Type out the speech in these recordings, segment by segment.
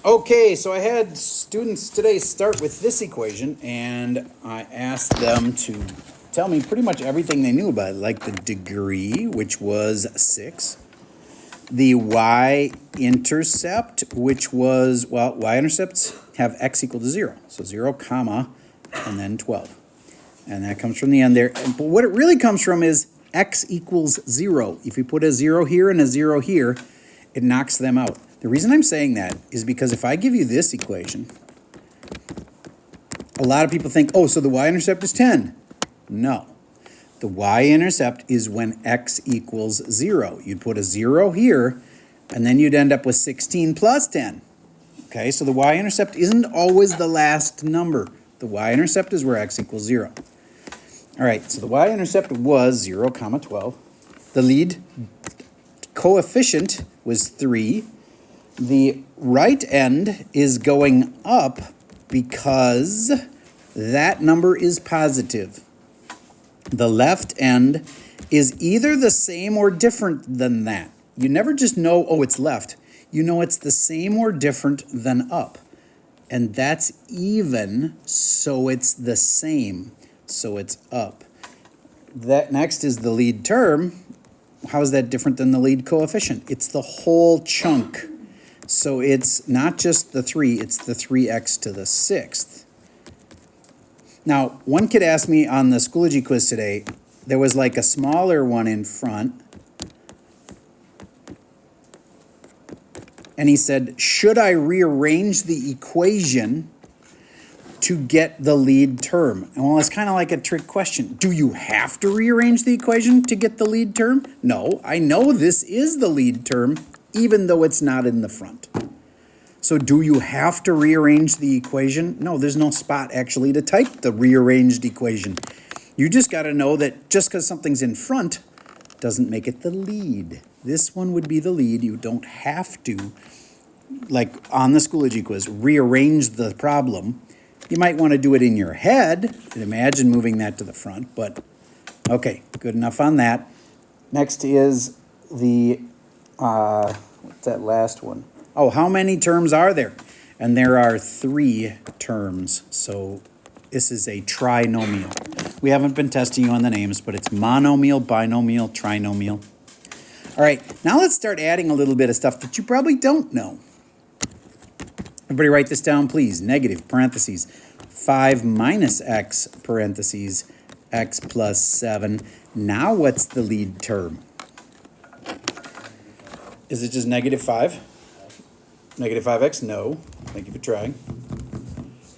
Okay, so I had students today start with this equation, and I asked them to tell me pretty much everything they knew about it, like the degree, which was 6, the y-intercept, which was, well, y-intercepts have x equal to 0, so 0, comma, and then 12. And that comes from the end there. But what it really comes from is x equals 0. If you put a 0 here and a 0 here, it knocks them out. The reason I'm saying that is because if I give you this equation, a lot of people think, oh, so the y-intercept is 10. No. The y-intercept is when x equals 0. You'd put a 0 here, and then you'd end up with 16 plus 10. Okay, so the y-intercept isn't always the last number. The y-intercept is where x equals 0. All right, so the y-intercept was 0, comma 12. The lead coefficient was 3. The right end is going up because that number is positive. The left end is either the same or different than that. You never just know, oh, it's left. You know it's the same or different than up. And that's even, so it's the same. So it's up. That next is the lead term. How is that different than the lead coefficient? It's the whole chunk. So it's not just the 3, it's the 3x to the 6th. Now, one kid asked me on the Schoology quiz today, there was like a smaller one in front. And he said, should I rearrange the equation to get the lead term? And well, it's kind of like a trick question. Do you have to rearrange the equation to get the lead term? No, I know this is the lead term, even though it's not in the front. So do you have to rearrange the equation? No, there's no spot actually to type the rearranged equation. You just got to know that just because something's in front doesn't make it the lead. This one would be the lead. You don't have to, like on the Schoology quiz, rearrange the problem. You might want to do it in your head and imagine moving that to the front, but okay, good enough on that. Next is the what's that last one? Oh, how many terms are there? And there are 3 terms. So this is a trinomial. We haven't been testing you on the names, but it's monomial, binomial, trinomial. All right, now let's start adding a little bit of stuff that you probably don't know. Everybody write this down, please. Negative, parentheses, 5 minus x, parentheses, x plus 7. Now what's the lead term? Is it just negative 5? Negative 5x? No. Thank you for trying.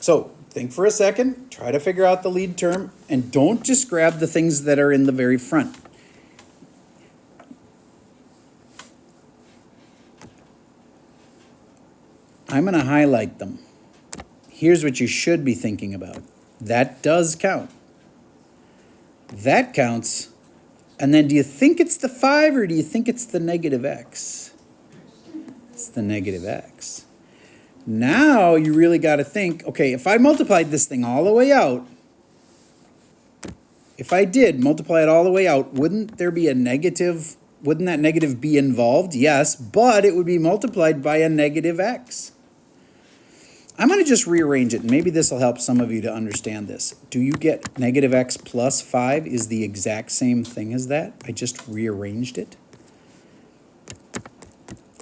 So think for a second. Try to figure out the lead term. And don't just grab the things that are in the very front. I'm going to highlight them. Here's what you should be thinking about. That does count. That counts. And then do you think it's the 5 or do you think it's the negative x? It's the negative x. Now you really got to think, okay, if I multiplied this thing all the way out, if I did multiply it all the way out, wouldn't there be a negative? Wouldn't that negative be involved? Yes, but it would be multiplied by a negative x. I'm going to just rearrange it, and maybe this will help some of you to understand this. Do you get negative x plus 5 is the exact same thing as that? I just rearranged it.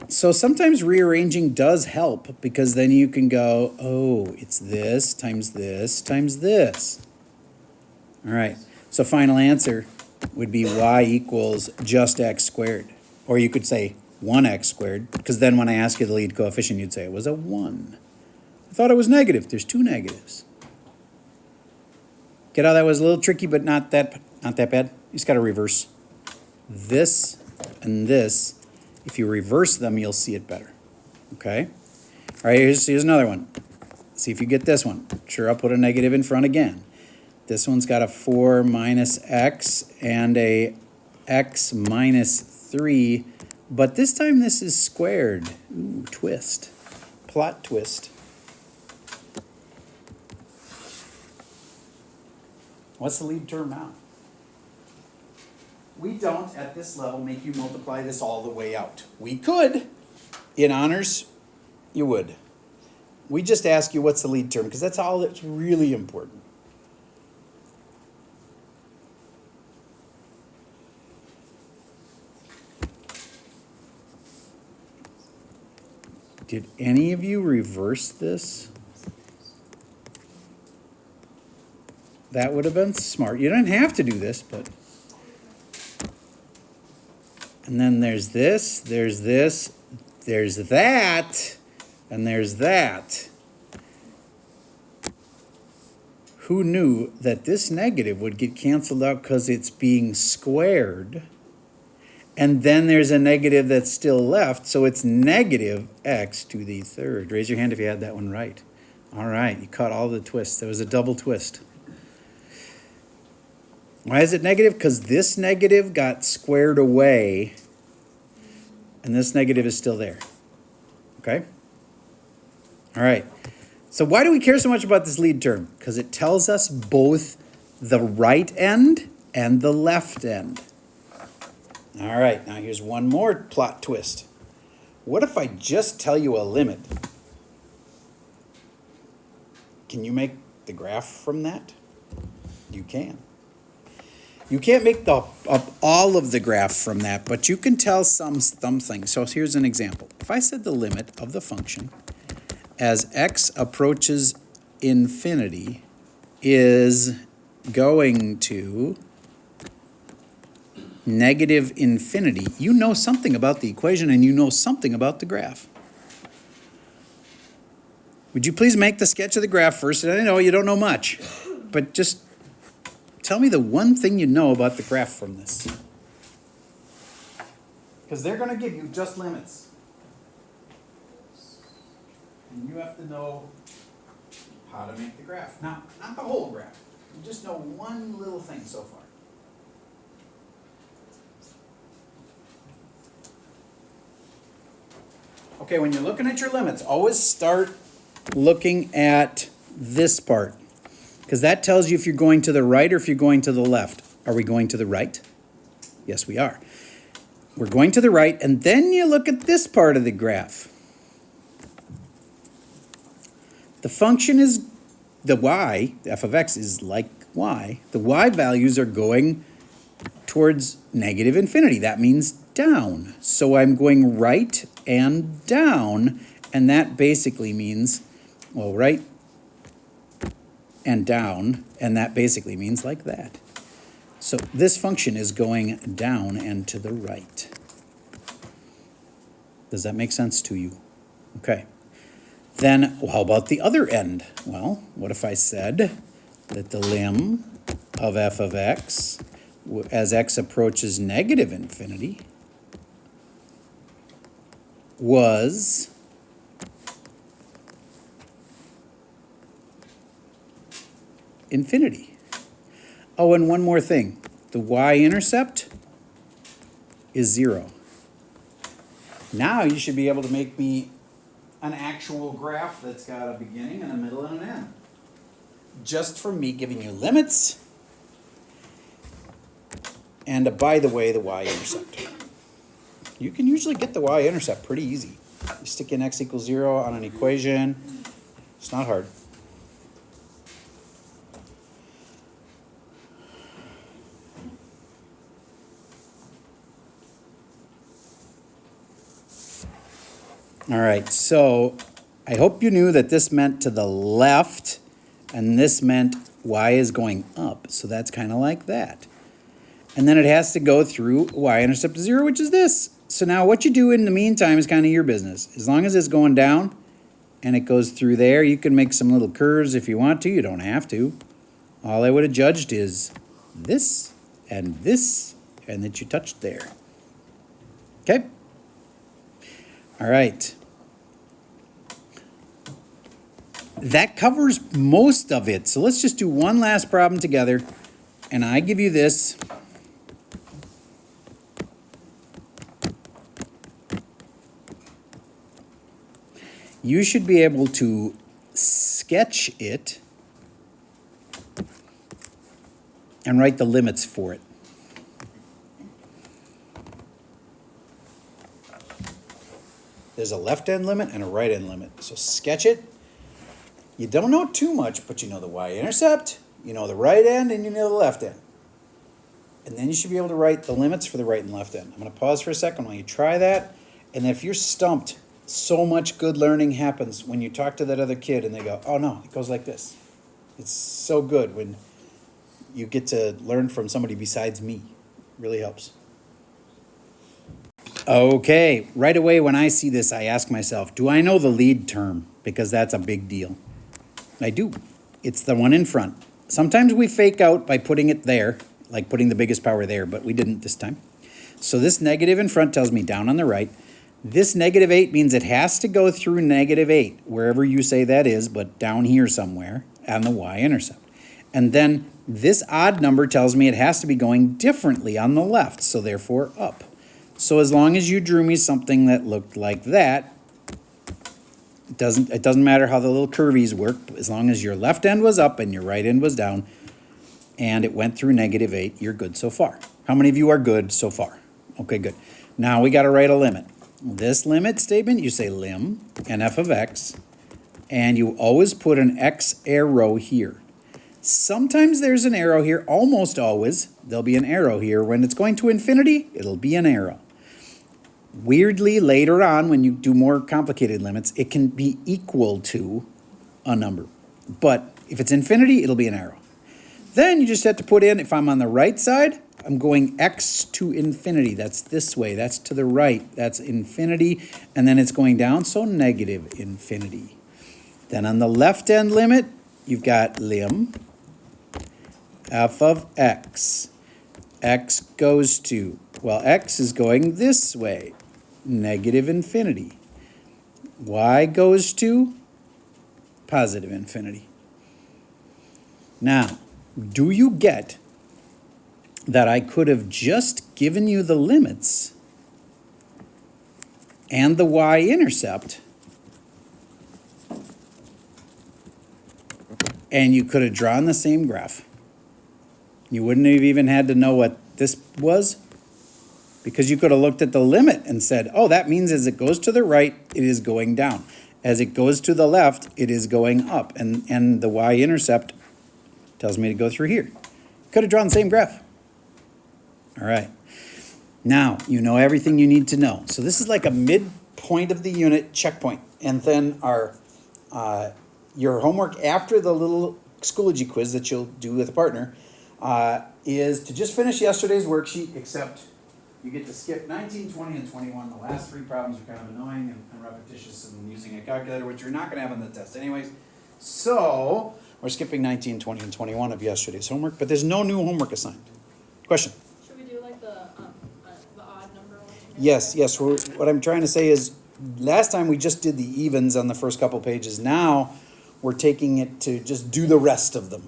So sometimes rearranging does help, because then you can go, oh, it's this times this times this. All right, so final answer would be y equals just x squared. Or you could say 1x squared, because then when I ask you the lead coefficient, you'd say it was a 1. I thought it was negative. There's 2 negatives. Get how that was a little tricky, but not that bad? You just got to reverse this and this. If you reverse them, you'll see it better. Okay? All right, here's another one. See if you get this one. Sure, I'll put a negative in front again. This one's got a 4 minus x and a x minus 3. But this time this is squared. Ooh, twist. Plot twist. What's the lead term now? We don't, at this level, make you multiply this all the way out. We could. In honors, you would. We just ask you what's the lead term, because that's all that's really important. Did any of you reverse this? That would have been smart. You don't have to do this, but... And then there's this, there's that, and there's that. Who knew that this negative would get canceled out because it's being squared? And then there's a negative that's still left, so it's negative x to the third. Raise your hand if you had that one right. All right, you caught all the twists. There was a double twist. Why is it negative? Because this negative got squared away, and this negative is still there. Okay? All right. So why do we care so much about this lead term? Because it tells us both the right end and the left end. All right, now here's one more plot twist. What if I just tell you a limit? Can you make the graph from that? You can. You can't make all of the graph from that, but you can tell something. So here's an example. If I said the limit of the function as x approaches infinity is going to negative infinity, you know something about the equation and you know something about the graph. Would you please make the sketch of the graph first? And I know you don't know much, but just tell me the one thing you know about the graph from this. Because they're going to give you just limits. And you have to know how to make the graph. Now, not the whole graph. You just know one little thing so far. Okay, when you're looking at your limits, always start looking at this part, because that tells you if you're going to the right or if you're going to the left. Are we going to the right? Yes, we are. We're going to the right, and then you look at this part of the graph. The function is the y, the f of x is like y. The y values are going towards negative infinity. That means down. So I'm going right and down, and that basically means, well, right and down, and that basically means like that. So this function is going down and to the right. Does that make sense to you? Okay. Then, well, how about the other end? Well, what if I said that the lim of f of x, as x approaches negative infinity, was infinity? Oh, and one more thing. The y-intercept is 0. Now you should be able to make me an actual graph that's got a beginning and a middle and an end. Just from me giving you limits and, by the way, the y-intercept. You can usually get the y-intercept pretty easy. You stick in x equals 0 on an equation. It's not hard. All right, so I hope you knew that this meant to the left and this meant y is going up. So that's kind of like that. And then it has to go through y-intercept of 0, which is this. So now what you do in the meantime is kind of your business. As long as it's going down and it goes through there, you can make some little curves if you want to. You don't have to. All I would have judged is this and that you touched there. Okay? All right. That covers most of it. So let's just do one last problem together. And I give you this. You should be able to sketch it and write the limits for it. There's a left-end limit and a right-end limit. So sketch it You don't know too much, but you know the y-intercept, you know the right end, and you know the left end. And then you should be able to write the limits for the right and left end. I'm going to pause for a second while you try that. And if you're stumped, so much good learning happens when you talk to that other kid and they go, oh no, it goes like this. It's so good when you get to learn from somebody besides me. It really helps. Okay, right away when I see this, I ask myself, do I know the lead term? Because that's a big deal. I do. It's the one in front. Sometimes we fake out by putting it there, like putting the biggest power there, but we didn't this time. So this negative in front tells me down on the right. This -8 means it has to go through -8, wherever you say that is, but down here somewhere on the y-intercept. And then this odd number tells me it has to be going differently on the left, so therefore up. So as long as you drew me something that looked like that, it doesn't matter how the little curvies work, as long as your left end was up and your right end was down, and it went through -8, you're good so far. How many of you are good so far? Okay, good. Now we got to write a limit. This limit statement, you say lim and f of x, and you always put an x arrow here. Sometimes there's an arrow here, almost always there'll be an arrow here. When it's going to infinity, it'll be an arrow. Weirdly, later on, when you do more complicated limits, it can be equal to a number. But if it's infinity, it'll be an arrow. Then you just have to put in, if I'm on the right side, I'm going x to infinity. That's this way. That's to the right. That's infinity. And then it's going down, so negative infinity. Then on the left end limit, you've got lim f of x. X goes to, well, x is going this way, negative infinity. Y goes to positive infinity. Now, do you get that I could have just given you the limits and the y-intercept, and you could have drawn the same graph? You wouldn't have even had to know what this was, because you could have looked at the limit and said, oh, that means as it goes to the right, it is going down. As it goes to the left, it is going up. And the y-intercept tells me to go through here. Could have drawn the same graph. All right. Now, you know everything you need to know. So this is like a midpoint of the unit checkpoint. And then your homework after the little Schoology quiz that you'll do with a partner is to just finish yesterday's worksheet, except you get to skip 19, 20, and 21. The last three problems are kind of annoying and repetitious and using a calculator, which you're not going to have on the test anyways. So we're skipping 19, 20, and 21 of yesterday's homework, but there's no new homework assigned. Question? Should we do like the odd number one? Yes. What I'm trying to say is last time we just did the evens on the first couple pages. Now we're taking it to just do the rest of them.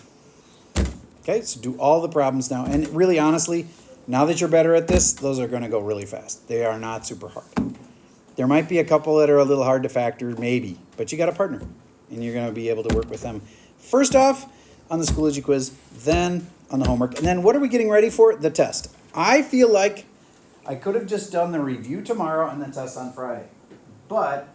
Okay, so do all the problems now. And really, honestly, now that you're better at this, those are going to go really fast. They are not super hard. There might be a couple that are a little hard to factor, maybe, but you got a partner, and you're going to be able to work with them. First off, on the Schoology quiz, then on the homework. And then what are we getting ready for? The test. I feel like I could have just done the review tomorrow and the test on Friday. But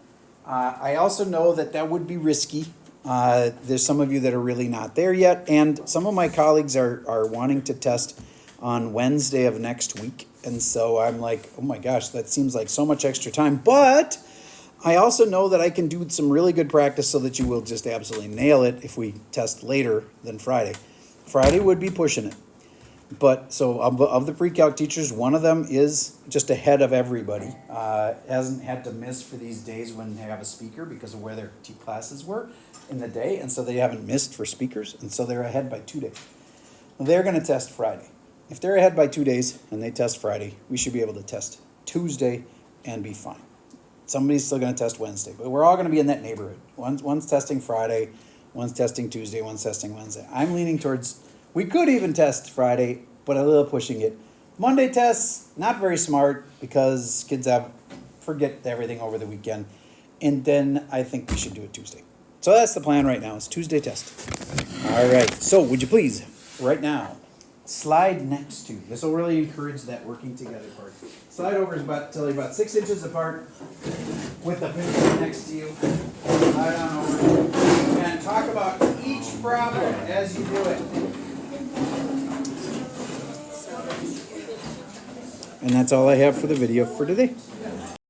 I also know that that would be risky. There's some of you that are really not there yet, and some of my colleagues are wanting to test on Wednesday of next week, and so I'm like, oh my gosh, that seems like so much extra time, but I also know that I can do some really good practice so that you will just absolutely nail it if we test later than Friday. Friday would be pushing it, but so of the pre-calc teachers, one of them is just ahead of everybody, hasn't had to miss for these days when they have a speaker because of where their classes were in the day, and so they haven't missed for speakers, and so they're ahead by 2 days. They're going to test Friday. If they're ahead by 2 days and they test Friday, we should be able to test Tuesday and be fine. Somebody's still going to test Wednesday, but we're all going to be in that neighborhood. One's testing Friday, one's testing Tuesday, one's testing Wednesday. I'm leaning towards, we could even test Friday, but a little pushing it. Monday tests, not very smart because kids forget everything over the weekend. And then I think we should do it Tuesday. So that's the plan right now, is Tuesday test. All right, so would you please, right now, slide next to. This will really encourage that working together part. Slide over is about 6 inches apart with the pencil next to you. Slide on over and talk problem as you do it. And that's all I have for the video for today.